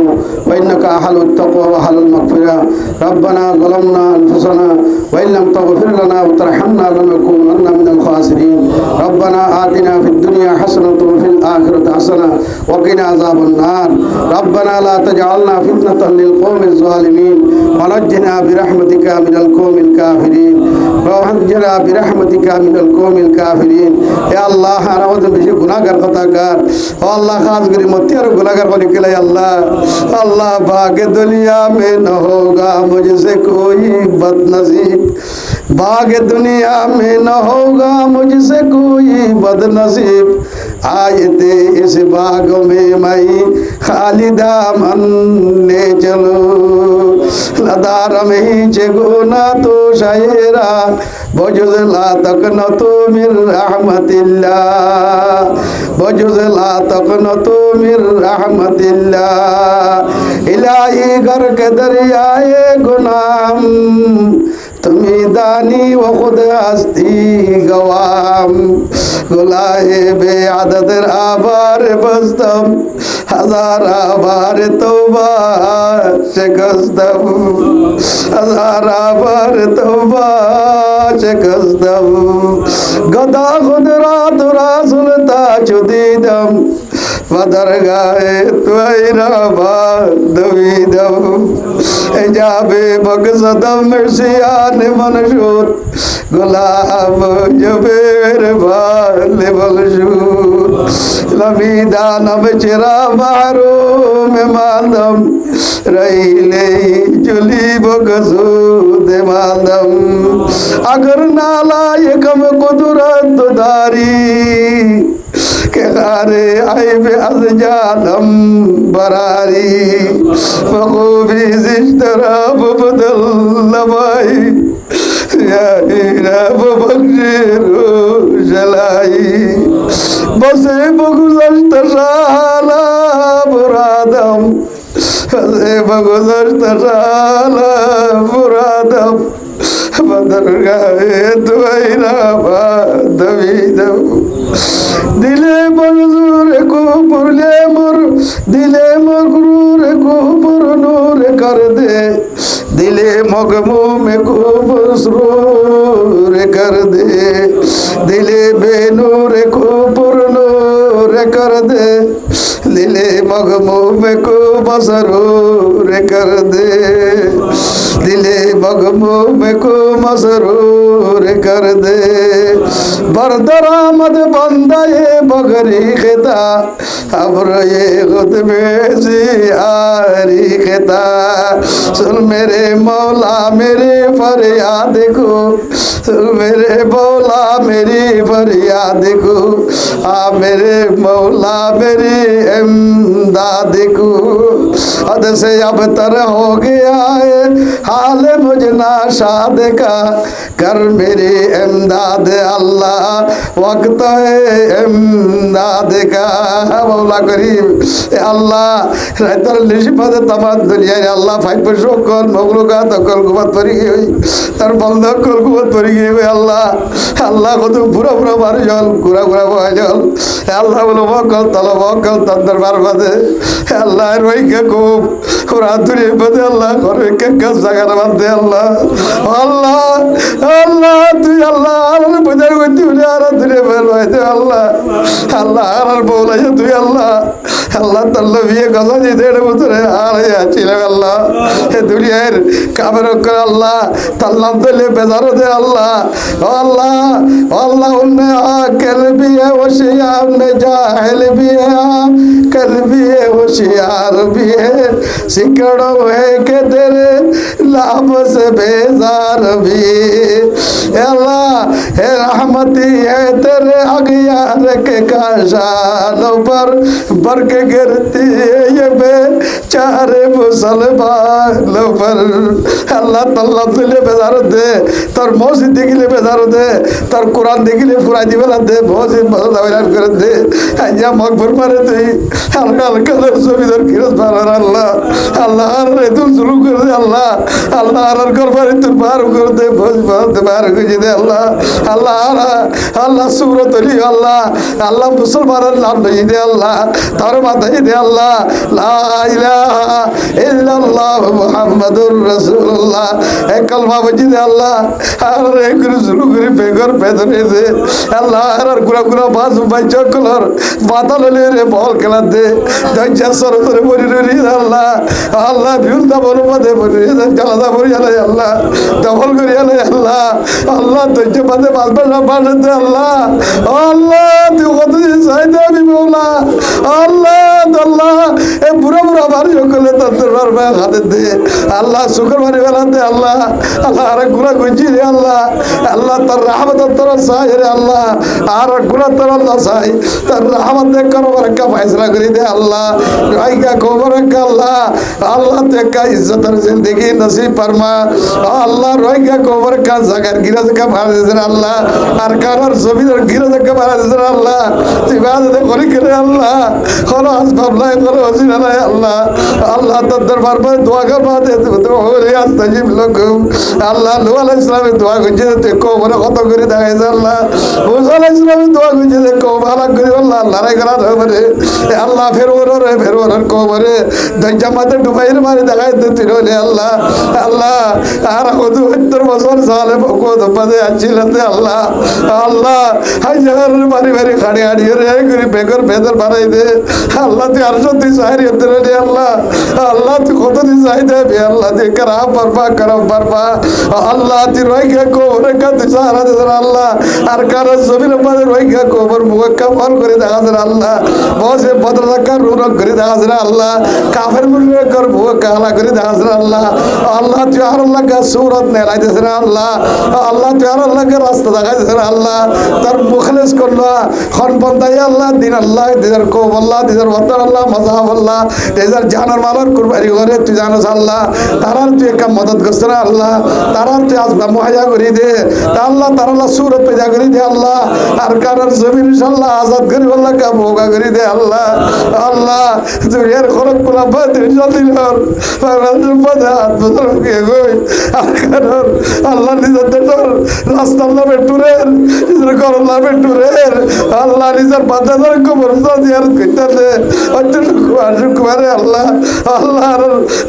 وإنك أحل التقوى وأحل المغفرة ربنا ظلمنا أنفسنا وإن لم تغفر لنا وترحمنا لنكونن من الخاسرين ربنا آتنا في الدنيا حسنة وفي الآخرة حسنة وقنا عذاب النار ربنا لا تجعلنا فتنة للقوم الظالمين ونجنا برحمتك من القوم الكافرين ونجنا برحمتك من القوم الكافرين يا الله انا আমাদের বেশি গুনাহগার কথাকার ও আল্লাহ খাস করে মতি আর গুনাহগার বলি কে আল্লাহ আল্লাহ ভাগে दुनिया में न होगा मुझसे कोई बदनसीब भागे दुनिया में न होगा मुझसे कोई बदनसीब आए थे इस बाग में मैं खाली दामन ले चलो लदार में चेगोना तो शायरा बजुज ला तक न तो मिर रहमतिल्लाह बजुज ला तक न तो मिर रहमतिल्लाह इलाही घर के दरियाए गुनाम তুমি দানি ও খুদ হস্তি গওয়াম গুলাহে বে আদতের আবার বস্তম হাজার আবার তওবা শিকস্তম হাজার আবার তওবা শিকস্তম গদা খুদ রাত রাসুল তাজুদিদম बदरगाहे तुरा दम जाबे मकसदम मिर्सियान मनशूर गुलाम जबेर बाले बलशूर लमीदानम चिरा मारो में मालम रहीले चुली बगसूद मालम अगर नाला ये कम कुदरत दारी के खारे आइबे अज जालम बरारी फखूबी जिश्तरा बदल लबाई या बख्शिरो जलाई बसे बगुज़श्त साला मुरादम बसे बगुज़श्त साला मुरादम बदरगाहे तुरा दम दिले मजदूर को पुरले मुर दिले मगरूर को पुर नूर कर दे दिले मगमूम को मसरूर कर दे दिले बेनूर को पुर नूर कर दे दिले मगमूम को मसरूर कर दे दिले मगमूम को मसरूर कर दे बरदरामद बंदा ये बगरी खिता अब्र ये खुद में जियारी खिता सुन मेरे मौला मेरी फरियाद को सुन मेरे मौला मेरी फरियाद को आ मेरे मौला मेरी इमदाद को हद से अब तर हो गया है हाल मुझे नाशाद का कर मेरी इमदाद अल्लाह वक्त है इमदाद का मौला करीम अल्लाह रातर निशिपद तमाम दुनिया अल्लाह फाइव शकल मगलुका तकल गुमत परी गई तार बंद कल गुमत परी गई अल्लाह अल्लाह को तो पूरा पूरा मार जल पूरा पूरा बहा जल अल्लाह बोलो वकल तलो वकल तंदर बार बदे अल्लाह रोई के को पूरा दुनिया बदे अल्लाह करे के कस जगह बदे अल्लाह अल्लाह अल्लाह तू अल्लाह बुझार को दुनिया दुनिया पर बदे अल्लाह अल्लाह আর বলা যে তুই আল্লাহ আল্লাহ তাল্লা বিয়ে কথা যে দেড় বছরে আর ছিল আল্লাহ এ দুনিয়ার কাবের করে আল্লাহ তাল্লাম দিলে বেজারো দে আল্লাহ আল্লাহ আল্লাহ উন্নে আকেল বিয়ে ওশিয়ার নে জাহেল বিয়ে कल भी है होशियार भी है सिकड़ो है के तेरे लाभ से बेजार भी अल्लाह है रहमती है तेरे अगियार के काशालों पर बरक गिरती है ये बेचारे मुसलमानों पर अल्लाह तल्ला तुले बेजार दे तर मौसी दिखले बेजार दे तर कुरान दिखले फुराई दिवला दे मौसी मौला कर दे या मगफुर मारे तुई আল্লাহ কাদের জমিদার কিরস বানার আল্লাহ আল্লাহ আর তুই শুরু করে দে আল্লাহ আল্লাহ আর করবারে তুই বার করে দে বলতে বার করে দে আল্লাহ আল্লাহ আল্লাহ সুরত আলী আল্লাহ আল্লাহ মুসলমানের নাম দিয়ে দে আল্লাহ তার মাথায় দে আল্লাহ লা ইলাহা ইল্লাল্লাহ মুহাম্মাদুর রাসূলুল্লাহ এক কলমা বজি দে আল্লাহ আর এক শুরু করে বেগর বেদনে দে আল্লাহ আর গুরা গুরা বাস বাই চকলর বাতালে রে বল খেলা দে দজ্জা সরতরে বলি রে আল্লাহ আল্লাহ বিউলদা বল মধ্যে বলি জালাদা বলি আল্লাহ দখল করি আল্লাহ আল্লাহ দজ্জা মধ্যে বাসবা না বাড়ে দে আল্লাহ আল্লাহ তুই কত চাইতে আমি বলা আল্লাহ আল্লাহ এ পুরো পুরো বাড়ি সকলে তোর বারবার হাতে দে আল্লাহ শুকর বাড়ি বেলা দে আল্লাহ আল্লাহ আর গুলা গুজি রে আল্লাহ আল্লাহ তোর রহমত তোর সাই রে আল্লাহ আর গুলা তোর আল্লাহ সাই তোর রহমত দেখ করো বরকা ফয়সালা করে দে আল্লাহ রাইকা খবর আল্লাহ আল্লাহ তেকা ইজ্জতের জিন্দেগি নসিব ফরমা আল্লাহ রাইকা খবর কা জাগার গিরাজ কা ভাড়া দে আল্লাহ আর কারার জমিদার গিরাজ কা ভাড়া দে আল্লাহ তুই বাদে করি করে আল্লাহ খলো আসবাব নাই খলো ওসিলা নাই আল্লাহ আল্লাহ তোর দরবার দোয়া কর বাদে তো হরে আস্তাজিব লকুম আল্লাহ নূহ আলাইহিস সালামের দোয়া করছে তুই কবরে কত করে দেখাইছে আল্লাহ মুসা আলাইহিস সালামের দোয়া করছে যে কবর হালাক করে আল্লাহ লড়াই করা হবে আল্লাহ ফেরওয়ার কবরে দরজা মাথা ডুবাইর মারি দেখাই দিতে রইলে আল্লাহ আল্লাহ আর 70 বছর সালে কত পদে আছিলেন আল্লাহ আল্লাহ হাজার বাড়ি বাড়ি খাড়ি হাড়িয়ে রে করে বেগর বেদর বানাই দে আল্লাহ তুই আর সত্যি সাহারি হতে রে আল্লাহ আল্লাহ তুই কতদিন চাই দেবে আল্লাহ তুই করাম পারবা আল্লাহ তুই রইকে কবরে কা তুই সাহারা দে আল্লাহ আর কারো জমির উপরে রইকে কবর মুখা ফল করে দেখা যায় আল্লাহ বসে বদরাকার রুরক করে দেখা যায় আল্লাহ কাফের মুখে কর মুখ কালা করে দেখা যায় আল্লাহ আল্লাহ তুই আর আল্লাহ কা সুরত নেলাই দেছ না আল্লাহ আল্লাহ তুই আর আল্লাহ কে রাস্তা দেখা দেছ না আল্লাহ তার মুখলেস করলো খন বন্দাই আল্লাহ দিন আল্লাহ দিদার কোব আল্লাহ দিদার বদর আল্লাহ মজাব আল্লাহ দিদার জানার মালার কুরবানি করে তুই জানোস আল্লাহ তারার তুই একটা মদত করছ না আল্লাহ তারার তুই আসবা মুহাইয়া করে দে তা আল্লাহ তার আল্লাহ সুরত পেজা করে দে আল্লাহ আর কারণ জমিন ইনশাআল্লাহ আজাদ করে আল্লাহ কা ভোগা করে দে আল্লাহ আল্লাহ দুনিয়ার খরক পোলা বাদ ইনশাআল্লাহ বাংলাদেশের বাদে হাত বদল কে গই আর কারণ আল্লাহ নিজের দেশর রাস্তা আল্লাহ বেটুরের নিজের ঘর আল্লাহ বেটুরের আল্লাহ নিজের বাচ্চাদের কবর জিয়ারত করতে অত্যন্ত শুক্রবারে আল্লাহ আল্লাহর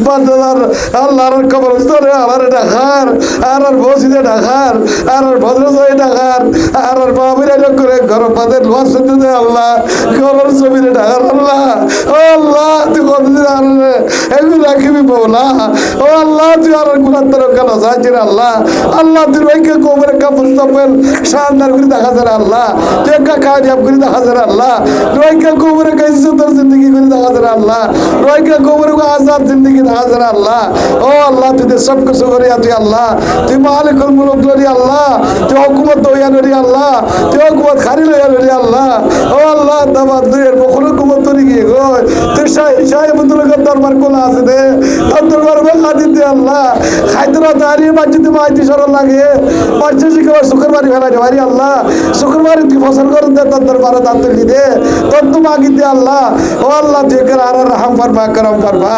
বাচ্চাদের আল্লাহর কবরস্থানে আল্লাহর ঢাকার আর বসিদে ঢাকার আর ভদ্রসাই ঢাকার আর বাবিরা করে ঘর পাদের লোয়া শুনতে দে আল্লাহ ঘরের জমিনে ঢাকার আল্লাহ ও আল্লাহ তুই কতদিন আল্লাহ এগুলো রাখিবি বৌলা ও আল্লাহ তুই আর গুণাত্তর কেন যাচ্ছিস আল্লাহ আল্লাহ তুই রইকে কবরে কাপড় চাপেল শানদার করে দেখা যায় আল্লাহ তুই একটা কাজ করে দেখা যায় আল্লাহ রইকে কবরে কাইছে তোর জিন্দগি করে দেখা যায় আল্লাহ রইকে কবরে আজাদ জিন্দগি দেখা যায় আল্লাহ ও আল্লাহ তুই সব কিছু করে তুই আল্লাহ তুই মালিকুল মুলক লরি আল্লাহ তুই হুকুমত দইয়া লরি আল্লাহ তুই হুকুমত খারি লইয়া লরি আল্লাহ ও আল্লাহ দাবাত দুইয়ের বখল হুকুমত তরি গিয়ে গই তুই শাহী বুতুলকের দরবার কোলা আছে দে তোর দরবার খাদি দে আল্লাহ খাইতরা দাঁড়িয়ে বাচ্চিতে মাইতি সরল লাগে বাচ্চা শিখে শুক্রবারি ফেলাই বাড়ি আল্লাহ শুক্রবারি তুই ফসল করে দে তোর দরবারে দাঁত তুলি দে তোর তো মাগি দে আল্লাহ ও আল্লাহ তুই কর আর রাহম করবা করম করবা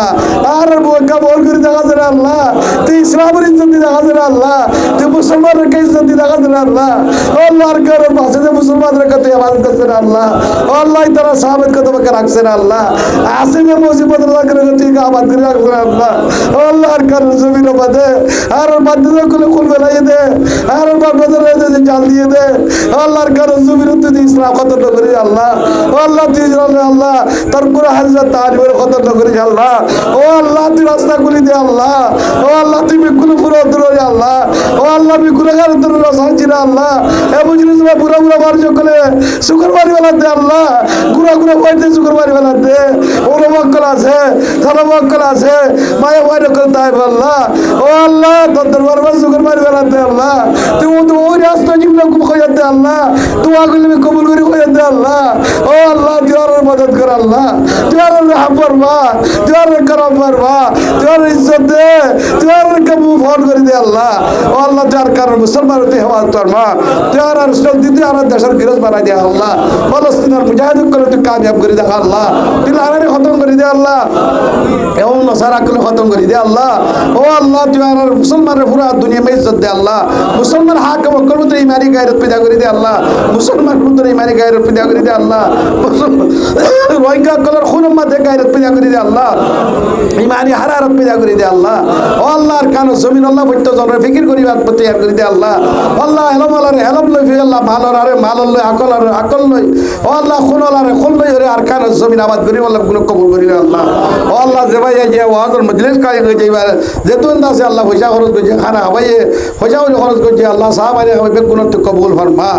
আর বোকা বল করে দেখা যায় আল্লাহ তুই ইসলামের ইজ্জত দেখা যায় আল্লাহ তুই মুসলমানের কে ইজ্জত দেখা যায় আল্লাহ ও আল্লাহর ঘর পাশে যে মুসলমানদের কাছে ইবাদত করছে আল্লাহ ও আল্লাহ তারা সাহাবের কথা বাকে রাখছে আল্লাহ আসে যে মুসিবত রাখে তুই আবাদ করে রাখছে আল্লাহ ও আল্লাহর ঘর জমিন বাদে আর বাদ্যে খুলে খুল বেলাই দে আর বাবাদের যে জাল দিয়ে দে আল্লাহর ঘর জমিন তুই ইসলাম কত করে আল্লাহ ও আল্লাহ তুই আল্লাহ তোর পুরো হাজার তারিফের কত করে আল্লাহ ও আল্লাহ তুই রাস্তা খুলি দে আল্লাহ ও আল্লাহ তুই বিকুল পুরো দূর আল্লাহ ও আল্লাহ বিকুল গার দূর সাহায্য আল্লাহ এ বুঝলি তুমি পুরো পুরো বার চলে শুক্রবারি বেলা দে আল্লাহ গুড়া গুড়া পয়তে শুক্রবারি বেলা দে ওর মক্কল আছে সারা মক্কল আছে মায়া বাইরে করতে হয় আল্লাহ ও আল্লাহ তোর দরবার শুক্রবারি বেলা দে আল্লাহ তুমি তো ওই রাস্তা জীবন খুব খোঁজা দে আল্লাহ দোয়া করলে কবুল করে খোঁজা দে আল্লাহ ও আল্লাহ তুই আর মদদ কর আল্লাহ তুই আর রাহম করবা তুই আর করম করবা তুই আর ইজ্জত দে তুই আর কবু ফোন করে দে আল্লাহ ও আল্লাহ তুই আর কারণ মুসলমান তুই হেফাজত করবা তুই আর তুই আর দেশের ফিরোজ বানাই দে আল্লাহ ফলস্তিনের মুজাহিদ করে তুই কামিয়াব করে দে আল্লাহ তুই লাগানি খতম করে দে আল্লাহ এবং নসারা করে খতম করে দে আল্লাহ ও আল্লাহ তুই আর মুসলমানের পুরা দুনিয়া মে ইজ্জত দে আল্লাহ মুসলমান হাকিম কলমতে ইমানি গায়রত पैदा করে দে আল্লাহ মুসলমান পুত্র ইমানি গায়রত पैदा করে দে আল্লাহ রোহিঙ্গা কলর খুন উম্মতে গায়রত पैदा করে দে আল্লাহ ইমানি হারারত पैदा করে দে আল্লাহ ও আল্লাহর কানো জমিন আল্লাহ বৈত জনরে ফিকির করিবার তৈয়ার করে দে আল্লাহ আল্লাহ হেলমালারে হেলম লই ফি আল্লাহ মালর আরে মাল লই আকল লই ও আল্লাহ খুনলারে খুন লই রে আর কানো জমিন আবাদ করি আল্লাহ গুলো কবুল করি আল্লাহ ও আল্লাহ যে ভাই যে ওয়াজর মজলিস কায় হয়ে যাইবার যেতুন দাসে আল্লাহ পয়সা খরচ করছে খানা হবাইয়ে পয়সা খরচ করছে আল্লাহ সাহাবারে হবে বেগুনত কবুল ফরমা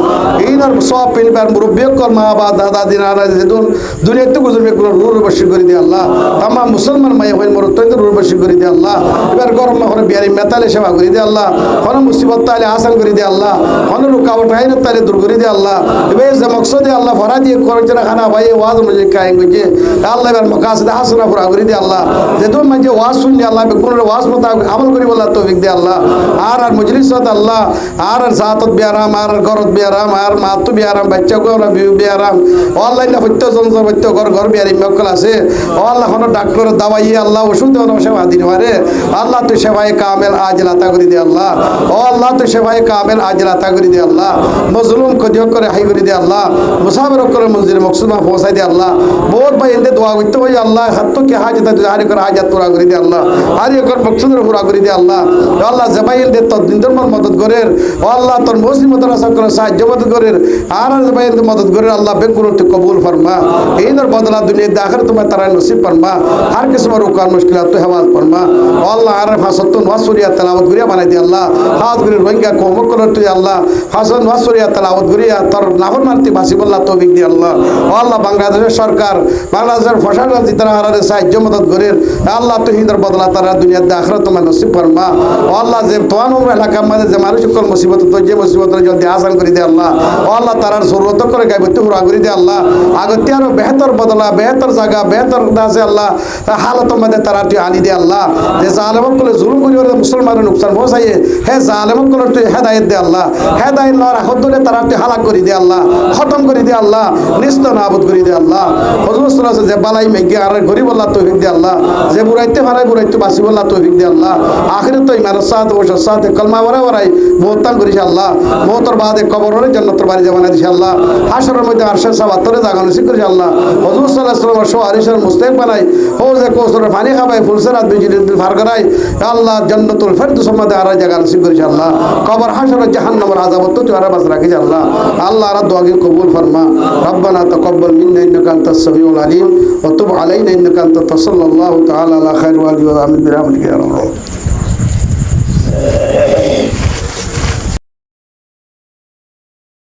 এইনার সব পেলবার মুরব্বি কর মা বা দাদা দিনারা যেতুন দুনিয়াতে গুজরবে কোন রুর বসি করে দে আল্লাহ तमाम মুসলমান মাই হই মর তৈন রুর বসি করে দে আল্লাহ এবার গরম না করে বিয়ারি মেতালে সেবা করে দে আল্লাহ কোন মুসিবত তালে আসান করে দে আল্লাহ কোন রুকাবট আইন তালে দূর করে দে আল্লাহ এবার যে মকসদে আল্লাহ ফরাদি করছে না খানা ভাই ওয়াজ মজে কায়েম গজে আল্লাহ এবার মকাসদ হাসনা পুরা করে দে আল্লাহ যেতুন মাঝে ওয়াজ শুন দে আল্লাহ কোন ওয়াজ মোতাবেক আমল করি বলা তৌফিক দে আল্লাহ আর মজলিসত আল্লাহ আর জাতত বিয়ারাম আর গরত বিয়ারাম আর মা তো বিয়ারাম বাচ্চা গো আমরা বিয়ারাম ও আল্লাহ না হইতো জনজর হইতো ঘর বিয়ারি মক্কল আছে ও আল্লাহ কোনো ডাক্তার দাওয়াই আল্লাহ ওষুধ দেওয়া সেবা দিন পারে আল্লাহ তুই সেবাই কামেল আজল আতা করে দে আল্লাহ ও আল্লাহ তুই সেবাই কামেল আজল আতা করে দে আল্লাহ মজলুম কদিও করে হাই করে দে আল্লাহ মুসাফির করে মসজিদে মকসুদা পৌঁছাই দে আল্লাহ বহুত ভাই এতে দোয়া করতে ভাই আল্লাহ হাত কে হাজত হারি করে হাজাত পুরা করে দে আল্লাহ হারি কর মকসুদের পুরা করে দে আল্লাহ আল্লাহ জবাইল দে তোর দিন তোর মদত করের ও আল্লাহ তোর মুসলিমত রাসা করে সাহায্য মদত করের আর জবাইল মদত করের আল্লাহ বেকুর তুই কবুল ফরমা এই নর বদলা দুনিয়া দাখর তোমার তারা নসিব ফরমা हर किस्म रुकान मुश्किलात तो हवाल फरमा अल्लाह आरे फासतुन वासुरिया तलावत गुरिया बनाई दे अल्लाह हाथ गुरि रोहिंग्या को मुकलर तो अल्लाह फासन वासुरिया तलावत गुरिया तर नाफर मारती भाषी बोल्ला तौफिक दे अल्लाह अल्लाह बांग्लादेश सरकार बांग्लादेश फसाद जितना हारे साहाय्य मदद गुरिर अल्लाह तो हिंदर बदला तारा दुनिया द आखिरत तुम्हें नसीब फरमा अल्लाह जे तोन उम्र इलाका में जे मानुष को मुसीबत तो जे मुसीबत जल्दी आसान कर दे अल्लाह अल्लाह तारार जरूरत करे गायबत पूरा कर दे अल्लाह আগতিয়ারও বেহতর বদলা বেহতর জায়গা বেহতর দাসে আল্লাহ হালতর মধ্যে তারা তুই আনি দে আল্লাহ যে জালেমক করে জুলুম করি মুসলমানের নুকসান পৌঁছাইয়ে হে জালেমক করে তুই হেদায়েত দে আল্লাহ হেদায়েত লওয়ার আখত ধরে তারা তুই হালাক করে দে আল্লাহ খতম করে দে আল্লাহ নিস্ত নাবুদ করে দে আল্লাহ হযরত সাল্লাল্লাহু আলাইহি যে বালাই মেগে আর গরিব আল্লাহ তৌফিক দে আল্লাহ যে বুড়াইতে পারে বুড়াইতে বাসি আল্লাহ তৌফিক দে আল্লাহ আখিরাত তো ইমানের সাথে ওর সাথে কলমা ওরাই মুহতাম করিস আল্লাহ মুহতর বাদে কবরের জান্নাতের বাড়ি জামানা দিস আল্লাহ হাশরের মধ্যে আরশের সাবাতরে জাগানো শিখরিস আল্লাহ হযরত সাল্লাল্লাহু আলাইহি ওয়াসাল্লাম শোয়ারিশের মুস্তাহিক বানাই ও যে কোসরের পানি খাবাই ফুলসরাত বিজলি দিল ফার করাই আল্লাহ জান্নাতুল ফেরদৌস মধ্যে আর জায়গা নসিব করিস আল্লাহ কবর হাশরের জাহান্নামের আযাব তো তুই আর বাস রাখিস আল্লাহ আল্লাহ আর দোয়া কি কবুল ফরমা রব্বানা তাকাব্বাল মিন্না ইন্নাকা আনতাস সামিউল আলিম ওয়া তুব আলাইনা ইন্নাকা আনতাত সাল্লাল্লাহু তাআলা আলা খায়রি ওয়া আলিহি ওয়া আমিন বিরহমাতিকা ইয়া রাব্বাল